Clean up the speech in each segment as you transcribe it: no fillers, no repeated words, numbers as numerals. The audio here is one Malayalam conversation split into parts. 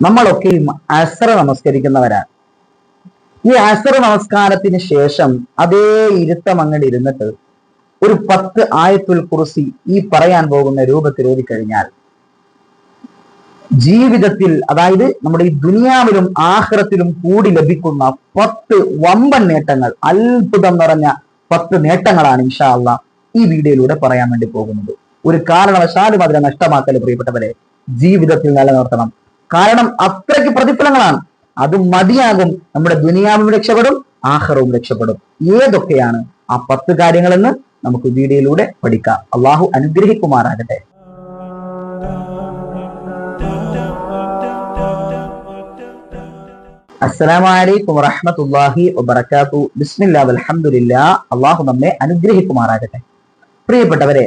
നമ്മളൊക്കെയും അസ്ര നമസ്കരിക്കുന്നവരാണ്. ഈ അസ്ര നമസ്കാരത്തിന് ശേഷം അതേ ഇരുത്തം അങ്ങോട്ട് ഇരുന്നിട്ട് ഒരു 10 ആയത്തുൽ കുർസി ഈ പറയാൻ പോകുന്ന രൂപത്തിൽ ഓതിക്കഴിഞ്ഞാൽ ജീവിതത്തിൽ, അതായത് നമ്മുടെ ഈ ദുനിയാവിലും ആഖിറത്തിലും കൂടി ലഭിക്കുന്ന 10 വമ്പൻ നേട്ടങ്ങൾ, അത്ഭുതം നിറഞ്ഞ 10 നേട്ടങ്ങളാണ് ഇൻഷാ അല്ലാഹ് ഈ വീഡിയോയിലൂടെ പറയാൻ വേണ്ടി പോകുന്നത്. ഒരു കാരണവശാലും അതിനെ നഷ്ടമാക്കൽ പ്രിയപ്പെട്ടവരെ ജീവിതത്തിൽ നിലനിർത്തണം. കാരണം അത്രയ്ക്ക് പ്രതിഫലങ്ങളാണ്. അത് മതിയാകും. നമ്മുടെ ദുനിയാവും രക്ഷപ്പെടും, ആഖിറവും രക്ഷപ്പെടും. ഏതൊക്കെയാണ് ആ 10 കാര്യങ്ങളെന്ന് നമുക്ക് വീഡിയോയിലൂടെ പഠിക്കാം. അള്ളാഹു അനുഗ്രഹിക്കുമാറാകട്ടെ. അസ്സലാമു അലൈക്കും വറഹ്മത്തുള്ളാഹി വബറകാതുഹു. ബിസ്മില്ലാഹി വൽഹംദുലില്ലാഹ്. അള്ളാഹു നമ്മെ അനുഗ്രഹിക്കുമാറാകട്ടെ. പ്രിയപ്പെട്ടവരെ,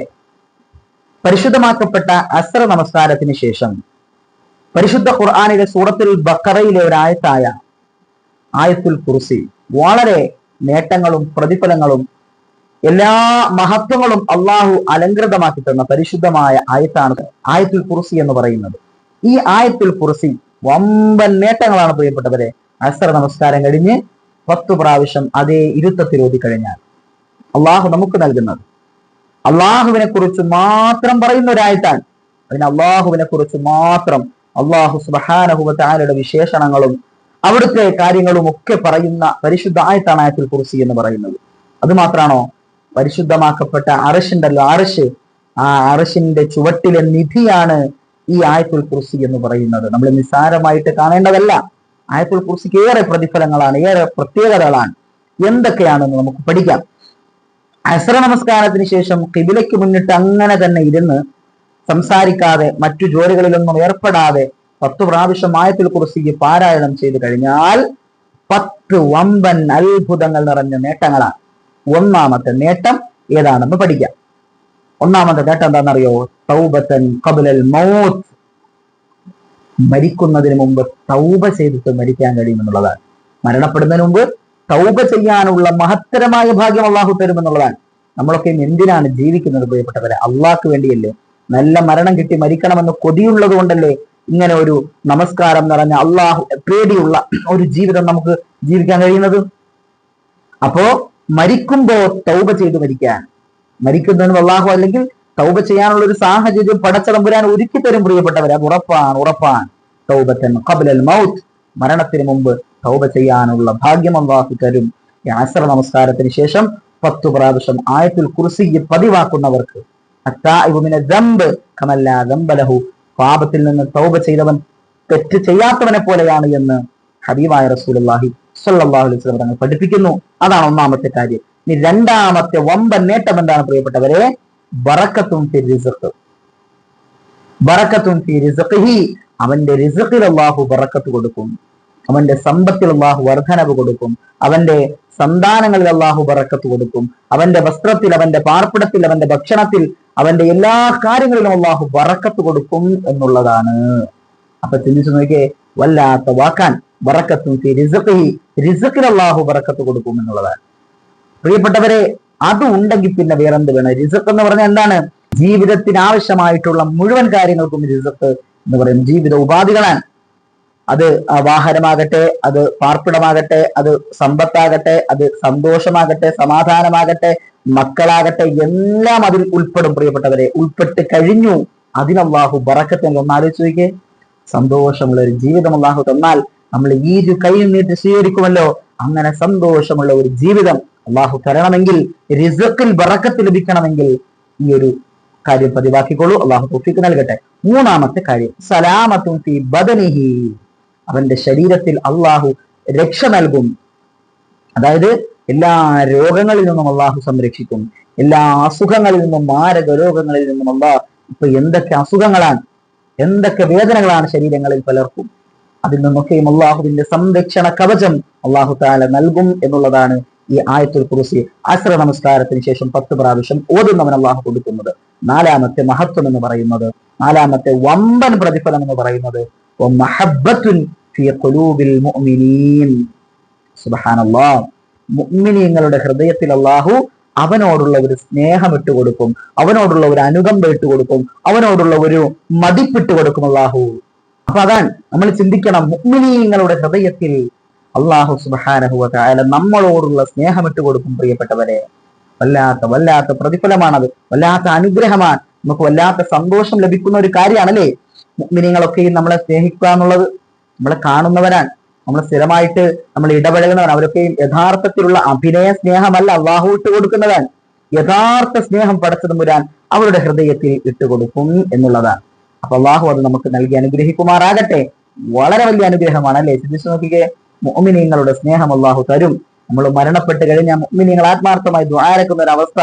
പരിശുദ്ധമാക്കപ്പെട്ട അസ്ര നമസ്കാരത്തിന് ശേഷം പരിശുദ്ധ ഖുർആനിലെ സൂറത്തുൽ ബഖറയിലെ ഒരു ആയത്തായ ആയത്തുൽ കുർസി വളരെ നേട്ടങ്ങളും പ്രതിഫലങ്ങളും എല്ലാ മഹത്വങ്ങളും അള്ളാഹു അലങ്കൃതമാക്കി തന്ന പരിശുദ്ധമായ ആയത്താണ് ആയത്തുൽ കുർസി എന്ന് പറയുന്നത്. ഈ ആയത്തുൽ കുർസി വമ്പൻ നേട്ടങ്ങളാണ് പ്രിയപ്പെട്ടവരെ. അസ്ര നമസ്കാരം കഴിഞ്ഞ് 10 പ്രാവശ്യം അതേ ഇരുത്തത്തിൽ ഓതി കഴിഞ്ഞാൽ അള്ളാഹു നമുക്ക് നൽകുന്നത്. അള്ളാഹുവിനെ കുറിച്ച് മാത്രം പറയുന്ന ഒരായത്താണ്. അതിന് അള്ളാഹുവിനെ കുറിച്ച് മാത്രം, അള്ളാഹു സുബ്ഹാനഹു വ തആലയുടെ വിശേഷണങ്ങളും അവിടുത്തെ കാര്യങ്ങളും ഒക്കെ പറയുന്ന പരിശുദ്ധ ആയത്താണ് ആയത്തുൽ കുർസി എന്ന് പറയുന്നത്. അത് മാത്രാണോ, പരിശുദ്ധമാക്കപ്പെട്ട അർശുണ്ടല്ലോ, അർശ്, ആ അർശിന്റെ ചുവട്ടിലെ നിധിയാണ് ഈ ആയത്തുൽ കുർസി എന്ന് പറയുന്നത്. നമ്മൾ നിസ്സാരമായിട്ട് കാണേണ്ടതല്ല. ആയത്തുൽ കുർസിക്ക് ഏറെ പ്രതിഫലങ്ങളാണ്, ഏറെ പ്രത്യേകതകളാണ്. എന്തൊക്കെയാണെന്ന് നമുക്ക് പഠിക്കാം. അസ്ര നമസ്കാരത്തിന് ശേഷം ഖിബിലയ്ക്ക് മുന്നിട്ട് അങ്ങനെ തന്നെ ഇരുന്ന് സംസാരിക്കാതെ മറ്റു ജോലികളിലൊന്നും ഏർപ്പെടാതെ 10 പ്രാവശ്യം ആയത്തുൽ കുർസിക്ക് പാരായണം ചെയ്തു കഴിഞ്ഞാൽ 10 വമ്പൻ അത്ഭുതങ്ങൾ നിറഞ്ഞ നേട്ടങ്ങളാണ്. ഒന്നാമത്തെ നേട്ടം ഏതാണെന്ന് പഠിക്കാം. ഒന്നാമത്തെ നേട്ടം എന്താണെന്നറിയോ? തൗബത്തൻ ഖബ്ലൽ മൗത്ത്. മരിക്കുന്നതിന് മുമ്പ് തൗബ ചെയ്തിട്ട് മരിക്കാൻ കഴിയുമെന്നുള്ളതാണ്. മരണപ്പെടുന്നതിന് മുമ്പ് തൗബ ചെയ്യാനുള്ള മഹത്തരമായ ഭാഗ്യം അള്ളാഹു തരുമെന്നുള്ളതാണ്. നമ്മളൊക്കെ എന്തിനാണ് ജീവിക്കുന്നത് പ്രിയപ്പെട്ടവരെ? അള്ളാഹ്ക്ക് വേണ്ടിയല്ലേ. നല്ല മരണം കിട്ടി മരിക്കണമെന്ന് കൊതിയുള്ളത് കൊണ്ടല്ലേ ഇങ്ങനെ ഒരു നമസ്കാരം നിറഞ്ഞ അള്ളാഹു പേടിയുള്ള ഒരു ജീവിതം നമുക്ക് ജീവിക്കാൻ കഴിയുന്നത്. അപ്പോ മരിക്കുമ്പോ തൗബ ചെയ്ത് മരിക്കാൻ, മരിക്കുന്നതിന് അള്ളാഹു അല്ലെങ്കിൽ തൗബ ചെയ്യാനുള്ള ഒരു സാഹചര്യം പടച്ചതമ്പുരാൻ ഒരുക്കി തരും പ്രിയപ്പെട്ടവരെ. അത് ഉറപ്പാണ്. തൗബത്തൻ ഖബ്ലൽ മൗത്ത്, മരണത്തിന് മുമ്പ് തൗബ ചെയ്യാനുള്ള ഭാഗ്യം അള്ളാഹു തരും. ഈ അസ്ര നമസ്കാരത്തിന് ശേഷം 10 പ്രാവശ്യം ആയത്തുൽ കുർസി പതിവാക്കുന്നവർക്ക് പാപത്തിൽ നിന്ന് തൗബ ചെയ്തവൻ തെറ്റ് ചെയ്യാത്തവനെ പോലെയാണ് എന്ന് ഹബീബായ റസൂലുള്ളാഹി സ്വല്ലല്ലാഹു അലൈഹി വസല്ലം തങ്ങൾ പഠിപ്പിക്കുന്നു. അതാണ് ഒന്നാമത്തെ കാര്യം. ഇനി രണ്ടാമത്തെ വമ്പൻ നേട്ടം എന്താണ് പ്രിയപ്പെട്ടവരെ? ബറക്കത്തുൻ ഫി റിസ്ഖ്. ബറക്കത്തുൻ ഫി റിസ്ഖിഹി, അവന്റെ റിസ്ഖിൽ അല്ലാഹു ബറക്കത്ത് കൊടുക്കും. അവന്റെ സമ്പത്തിൽ അല്ലാഹു വർധനവ് കൊടുക്കും. അവന്റെ സന്താനങ്ങളിൽ അല്ലാഹു ബറക്കത്ത് കൊടുക്കും. അവന്റെ വസ്ത്രത്തിൽ, അവന്റെ പാർപ്പിടത്തിൽ, അവന്റെ ഭക്ഷണത്തിൽ, അവന്റെ എല്ലാ കാര്യങ്ങളിലും അല്ലാഹു ബറക്കത്ത് കൊടുക്കും എന്നുള്ളതാണ്. അപ്പൊ ചിന്തിച്ചു നോക്കിയേ, വല്ലാത്ത വാക്കാൻ. ബറക്കത്തുൻ ഫി റിസ്ഖിഹി, റിസ്ഖിൽ അല്ലാഹു ബറക്കത്ത് കൊടുക്കും എന്നുള്ളതാണ്. പ്രിയപ്പെട്ടവരെ, അത് ഉണ്ടെങ്കിൽ പിന്നെ വേറെന്ത് വേണം? റിസ്ഖ് എന്ന് പറഞ്ഞാൽ എന്താണ്? ജീവിതത്തിന് ആവശ്യമായിട്ടുള്ള മുഴുവൻ കാര്യങ്ങൾക്കും റിസ്ഖ് എന്ന് പറയുന്നത് ജീവിത ഉപാധികളാണ്. അത് വാഹനമാകട്ടെ, അത് പാർപ്പിടമാകട്ടെ, അത് സമ്പത്താകട്ടെ, അത് സന്തോഷമാകട്ടെ, സമാധാനമാകട്ടെ, മക്കളാകട്ടെ, എല്ലാം അതിൽ ഉൾപ്പെടും പ്രിയപ്പെട്ടവരെ. ഉൾപ്പെട്ട് കഴിഞ്ഞു. അതിനല്ലാഹു ബറക്കത്ത്. ഒന്ന് ആലോചിച്ച് നോക്കിയേ, സന്തോഷമുള്ള ഒരു ജീവിതം അല്ലാഹു തന്നാൽ നമ്മൾ ഈ കൈ നീട്ടി സ്വീകരിക്കുമല്ലോ. അങ്ങനെ സന്തോഷമുള്ള ഒരു ജീവിതം അല്ലാഹു തരണമെങ്കിൽ, റിസ്ഖിൽ ബറക്കത്ത് ലഭിക്കണമെങ്കിൽ ഈ ഒരു കാര്യം പതിവാക്കിക്കോളൂ. അല്ലാഹു തൗഫീഖ് നൽകട്ടെ. മൂന്നാമത്തെ കാര്യം, സലാമത്തുൻ ഫി ബദനിഹി, അവന്റെ ശരീരത്തിൽ അള്ളാഹു രക്ഷ നൽകും. അതായത് എല്ലാ രോഗങ്ങളിൽ നിന്നും അള്ളാഹു സംരക്ഷിക്കും. എല്ലാ അസുഖങ്ങളിൽ നിന്നും, മാരക രോഗങ്ങളിൽ നിന്നും അള്ളാഹു. ഇപ്പൊ എന്തൊക്കെ അസുഖങ്ങളാണ്, എന്തൊക്കെ വേദനകളാണ് ശരീരങ്ങളിൽ പലർക്കും. അതിൽ നിന്നൊക്കെയും അള്ളാഹുവിന്റെ സംരക്ഷണ കവചം അള്ളാഹു തആല നൽകും എന്നുള്ളതാണ് ഈ ആയത്തുൽ കുർസി അസ്ര നമസ്കാരത്തിന് ശേഷം 10 പ്രാവശ്യം ഓതുന്നവൻ അള്ളാഹു കൊടുക്കുന്നത്. നാലാമത്തെ മഹത്വം എന്ന് പറയുന്നത്, നാലാമത്തെ വമ്പൻ പ്രതിഫലം എന്ന് പറയുന്നത്, മഹബ്ബത്തുൻ ഫീ ഖുലൂബിൽ മുഅ്മിനീൻ. സുബ്ഹാനല്ലാഹ്, മുഅ്മിനീങ്ങളുടെ ഹൃദയത്തിൽ അള്ളാഹു അവനോടുള്ള ഒരു സ്നേഹം ഇട്ടുകൊടുക്കും, അവനോടുള്ള ഒരു അനുകമ്പ ഇട്ടുകൊടുക്കും, അവനോടുള്ള ഒരു മതിപ്പിട്ട് കൊടുക്കും അള്ളാഹു. അപ്പൊ അതാണ് നമ്മൾ ചിന്തിക്കണം, മുഅ്മിനീങ്ങളുടെ ഹൃദയത്തിൽ അല്ലാഹു സുബ്ഹാനഹു വ തആല നമ്മളോടുള്ള സ്നേഹം ഇട്ട് കൊടുക്കും. പ്രിയപ്പെട്ടവരെ, വല്ലാത്ത പ്രതിഫലമാണത്, വല്ലാത്ത അനുഗ്രഹമാണ്, നമുക്ക് വല്ലാത്ത സന്തോഷം ലഭിക്കുന്ന ഒരു കാര്യമാണല്ലേ. മുഅ്മിനീങ്ങളൊക്കെയും നമ്മളെ സ്നേഹിക്കുക എന്നുള്ളത്, നമ്മളെ കാണുന്നവരാണ്, നമ്മൾ സ്ഥിരമായിട്ട് നമ്മൾ ഇടപഴകുന്നവരാണ്, അവരൊക്കെയും യഥാർത്ഥത്തിലുള്ള അഭിനയ സ്നേഹമല്ല അള്ളാഹു ഇട്ട് കൊടുക്കുന്നതാണ്. യഥാർത്ഥ സ്നേഹം പടച്ചു തമ്പുരാൻ അവരുടെ ഹൃദയത്തിൽ ഇട്ടുകൊടുക്കും എന്നുള്ളതാണ്. അപ്പൊ അള്ളാഹു അത് നമുക്ക് നൽകി അനുഗ്രഹിക്കുമാറാകട്ടെ. വളരെ വലിയ അനുഗ്രഹമാണ് അല്ലെ. ചിന്തിച്ചു നോക്കിക്കേ, മുഅ്മിനീങ്ങളുടെ സ്നേഹം അള്ളാഹു തരും. നമ്മൾ മരണപ്പെട്ട് കഴിഞ്ഞാൽ മുഅ്മിനീങ്ങൾ ആത്മാർത്ഥമായി ദുആ ഇറക്കുന്ന ഒരു അവസ്ഥ,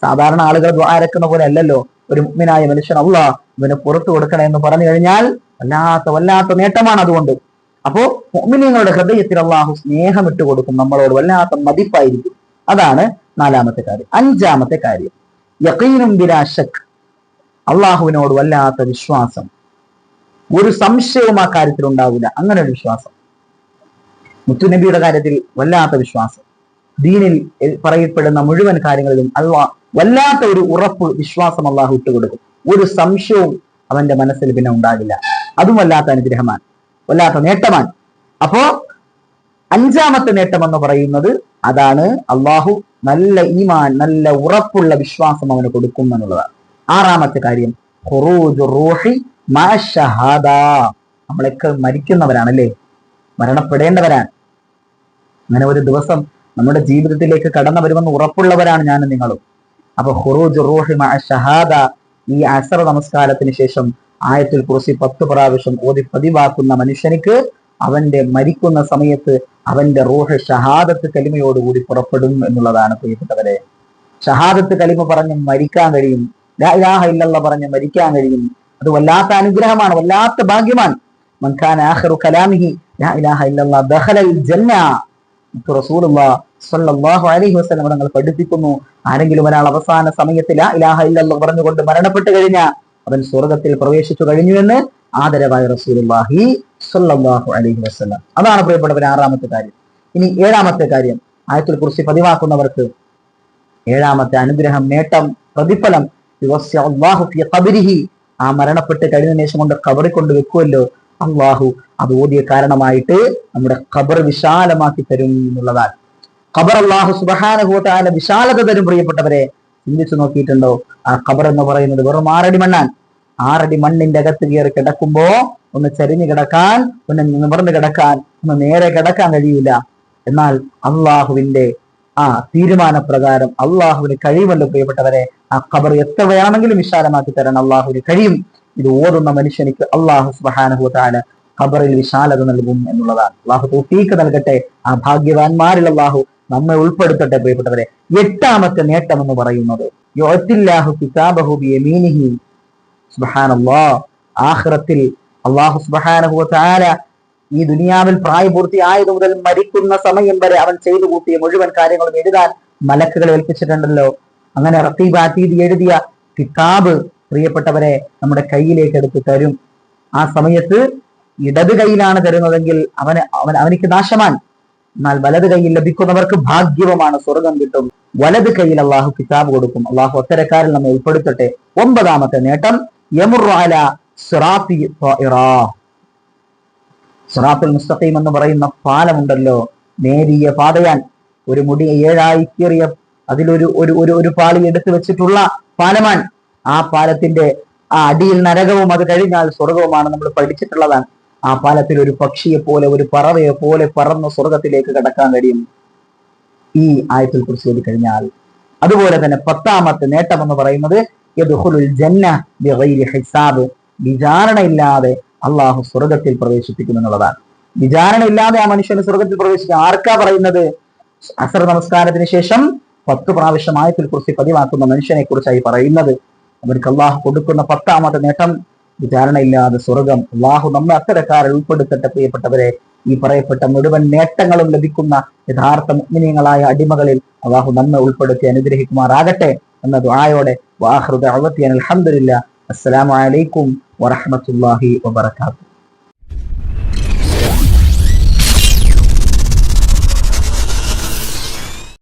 സാധാരണ ആളുകൾ ദുആ ഇറക്കുന്ന പോലെ അല്ലല്ലോ. ഒരു മുഅ്മിനായ മനുഷ്യൻ അല്ലാഹ് ഇവനെ പുറത്തു കൊടുക്കണേ എന്ന് പറഞ്ഞു കഴിഞ്ഞാൽ വല്ലാത്ത നേട്ടമാണ്. അതുകൊണ്ട് അപ്പോ മുഅ്മിനീങ്ങളുടെ ഹൃദയത്തിൽ അള്ളാഹു സ്നേഹം ഇട്ട് കൊടുക്കും, നമ്മളോട് വല്ലാത്ത മതിപ്പായിരിക്കും. അതാണ് നാലാമത്തെ കാര്യം. അഞ്ചാമത്തെ കാര്യം യഖീനും ബിലാ ശക്ക്, അള്ളാഹുവിനോട് വല്ലാത്ത വിശ്വാസം, ഒരു സംശയവും ആ കാര്യത്തിൽ ഉണ്ടാവില്ല. അങ്ങനെ ഒരു വിശ്വാസം. മുത്തുനബിയുടെ കാര്യത്തിൽ വല്ലാത്ത വിശ്വാസം, ദീനിൽ പറയപ്പെടുന്ന മുഴുവൻ കാര്യങ്ങളിലും വല്ലാത്ത ഒരു ഉറപ്പ് വിശ്വാസം അള്ളാഹു ഇട്ടുകൊടുക്കും. ഒരു സംശയവും അവന്റെ മനസ്സിൽ പിന്നെ ഉണ്ടാകില്ല. അതും വല്ലാത്ത അനുഗ്രഹമാണ്, വല്ലാത്ത നേട്ടമാണ്. അപ്പോ അഞ്ചാമത്തെ നേട്ടം എന്ന് പറയുന്നത് അതാണ്, അള്ളാഹു നല്ല ഈമാൻ, നല്ല ഉറപ്പുള്ള വിശ്വാസം അവന് കൊടുക്കും എന്നുള്ളതാണ്. ആറാമത്തെ കാര്യം ഖുറൂജു റൂഹി മഅ ഷഹാദ, നമ്മളൊക്കെ മരിക്കുന്നവരാണല്ലേ, മരണപ്പെടേണ്ടവരാണ്. അങ്ങനെ ഒരു ദിവസം നമ്മുടെ ജീവിതത്തിലേക്ക് കടന്നു വരുമെന്ന് ഉറപ്പുള്ളവരാണ് ഞാനും നിങ്ങളും. അപ്പൊ ഖുറൂജു റൂഹി മഅ ഷഹാദ, ഈ അസ്ർ നമസ്കാരത്തിന് ശേഷം ആയത്തുൽ കുർസി 10 പ്രാവശ്യം ഓതി പതിവാക്കുന്ന മനുഷ്യനിക്ക് അവന്റെ മരിക്കുന്ന സമയത്ത് അവന്റെ റൂഹ് ഷഹാദത്ത് കലിമയോടുകൂടി പുറപ്പെടും എന്നുള്ളതാണ്. പ്രിയപ്പെട്ടവരെ, ഷഹാദത്ത് കലിമ പറഞ്ഞ് മരിക്കാൻ കഴിയും, ലാ ഇലാഹ ഇല്ലല്ലാഹ് പറഞ്ഞ് മരിക്കാൻ കഴിയും. അത് വല്ലാത്ത അനുഗ്രഹമാണ്, വല്ലാത്ത ഭാഗ്യമാണ്. മൻ കാന ആഖിറു കലാമിഹി ലാ ഇലാഹ ഇല്ലല്ലാഹ് ദഖലൽ ജന്ന. റസൂലുള്ളാഹി സ്വല്ലല്ലാഹു അലൈഹി വസല്ലം തങ്ങൾ പഠിപ്പിക്കുന്നു, ആരെങ്കിലും ഒരാൾ അവസാന സമയത്ത് ലാ ഇലാഹ ഇല്ലല്ലാഹ് പറഞ്ഞുകൊണ്ട് മരണപ്പെട്ട് കഴിഞ്ഞാൽ അവൻ സ്വർഗത്തിൽ പ്രവേശിച്ചു കഴിഞ്ഞു എന്ന് ആദരവായ റസൂലുള്ളാഹി സ്വല്ലല്ലാഹു അലൈഹി വസല്ലം. അതാണ് പ്രിയപ്പെട്ടവർ ആറാമത്തെ കാര്യം. ഇനി ഏഴാമത്തെ കാര്യം, ആയത്തുൽ കുർസി പതിവാക്കുന്നവർക്ക് ഏഴാമത്തെ അനുഗ്രഹം, നേട്ടം, പ്രതിഫലം, അല്ലാഹു ഫീ ഖബരിഹി, ആ മരണപ്പെട്ട് കഴിഞ്ഞ ശേഷം കൊണ്ട് ഖബറിൽ കൊണ്ട് വെക്കുമല്ലോ, അള്ളാഹു അത് ഓതിയ കാരണമായിട്ട് നമ്മുടെ ഖബർ വിശാലമാക്കി തരും എന്നുള്ളതാണ്. ഖബർ അല്ലാഹു സുബ്ഹാനഹു വ തആല വിശാലത തരും. പ്രിയപ്പെട്ടവരെ, ചിന്തിച്ചു നോക്കിയിട്ടുണ്ടോ? ആ ഖബർ എന്ന് പറയുന്നത് വെറും 6 അടി മണ്ണാണ്. 6 അടി മണ്ണിന്റെ അകത്ത് കയറി കിടക്കുമ്പോ ഒന്ന് ചരിഞ്ഞു കിടക്കാൻ, ഒന്ന് നിവർന്ന് കിടക്കാൻ, ഒന്ന് നേരെ കിടക്കാൻ കഴിയില്ല. എന്നാൽ അള്ളാഹുവിന്റെ ആ തീരുമാനപ്രകാരം അള്ളാഹുവിന് കഴിയുമല്ലോ പ്രിയപ്പെട്ടവരെ, ആ ഖബർ എത്ര വേണമെങ്കിലും വിശാലമാക്കി തരാൻ അള്ളാഹുവിന് കഴിയും. ഇത് ഓതുന്ന മനുഷ്യനിക്ക് അള്ളാഹു സുബ്ഹാനഹു വ തആല ഖബറിൽ വിശാലത നൽകും എന്നുള്ളതാണ്. അള്ളാഹു തൗഫീഖ് നൽകട്ടെ. ആ ഭാഗ്യവാന്മാരിൽ അള്ളാഹു നമ്മെ ഉൾപ്പെടുത്തട്ടെ. പ്രിയപ്പെട്ടവരെ, എട്ടാമത്തെ നേട്ടം എന്ന് പറയുന്നത് യുഅ്തില്ലാഹു കിതാബഹു ബിയമീനിഹി. സുബ്ഹാനല്ലാഹ്, ആഖിറത്തിൽ അള്ളാഹു സുബ്ഹാനഹു വ തആല ഈ ദുനിയാവിൽ പ്രായപൂർത്തിയായത് മുതൽ മരിക്കുന്ന സമയം വരെ അവൻ ചെയ്തു കൂട്ടിയ മുഴുവൻ കാര്യങ്ങളും എഴുതാൻ മലക്കുകളെ ഏൽപ്പിച്ചിട്ടുണ്ടല്ലോ. അങ്ങനെ റഖീബ് അതീദ് എഴുതിയ കിതാബ് പ്രിയപ്പെട്ടവരെ നമ്മുടെ കയ്യിലേക്ക് എടുത്ത് തരും. ആ സമയത്ത് ഇടത് കൈയിലാണ് തരുന്നതെങ്കിൽ അവനിക്ക് നാശമാണ്. എന്നാൽ വലത് കൈയിൽ ലഭിക്കുന്നവർക്ക് ഭാഗ്യവുമാണ്, സ്വർഗം കിട്ടും. വലത് കൈയിൽ അള്ളാഹു കിതാബ് കൊടുക്കും. അള്ളാഹു അത്തരക്കാരിൽ നമ്മെ ഉൾപ്പെടുത്തട്ടെ. ഒമ്പതാമത്തെ നേട്ടം യമുറു അലാ സിറാത്തി ത്വാഇറാ. സിറാത്തുൽ മുസ്തഖീം എന്ന് പറയുന്ന പാലമുണ്ടല്ലോ, നേരിയ പാതയാൻ, ഒരു മുടി 7 കീറിയ അതിലൊരു ഒരു പാളി എടുത്തു വെച്ചിട്ടുള്ള പാലമാണ്. ആ പാലത്തിന്റെ ആ അടിയിൽ നരകവും അത് കഴിഞ്ഞാൽ സ്വർഗവുമാണ്, നമ്മൾ പഠിച്ചിട്ടുള്ളതാണ്. ആ പാലത്തിൽ ഒരു പക്ഷിയെ പോലെ, ഒരു പറവയെ പോലെ പറന്ന് സ്വർഗത്തിലേക്ക് കടക്കാൻ കഴിയും ഈ ആയത്തുൽ കുർസി ഓതി കഴിഞ്ഞാൽ. അതുപോലെ തന്നെ 10ാമത്തെ നേട്ടം എന്ന് പറയുന്നത് യദ്ഖുലുൽ ജന്ന ബിഗൈരി ഹിസാബ്. വിചാരണയില്ലാതെ അള്ളാഹു സ്വർഗത്തിൽ പ്രവേശിപ്പിക്കുന്നു എന്നുള്ളതാണ്. വിചാരണയില്ലാതെ ആ മനുഷ്യന് സ്വർഗത്തിൽ പ്രവേശിക്കുക. ആർക്കാ പറയുന്നത്? അസർ നമസ്കാരത്തിന് ശേഷം 10 പ്രാവശ്യം ആയത്തുൽ കുർസി പതിവാക്കുന്ന മനുഷ്യനെ കുറിച്ചായി പറയുന്നത്. അവർക്ക് അള്ളാഹു കൊടുക്കുന്ന 10ാമത്തെ നേട്ടം വിചാരണയില്ലാതെ സ്വർഗം. അള്ളാഹു നമ്മെ അത്തരക്കാരെ ഉൾപ്പെടുത്തട്ടെ. പ്രിയപ്പെട്ടവരെ, ഈ പറയപ്പെട്ട മുഴുവൻ നേട്ടങ്ങളും ലഭിക്കുന്ന യഥാർത്ഥ മുഅ്മിനീങ്ങളായ അടിമകളിൽ അള്ളാഹു നമ്മെ ഉൾപ്പെടുത്തി അനുഗ്രഹിക്കുമാറാകട്ടെ എന്ന ദുആയോടെ വആഖിറു ദഅവതി അൽഹംദുലില്ലാഹ്. അസ്സലാമു അലൈക്കും വറഹ്മത്തുള്ളാഹി വബറകാതുഹു.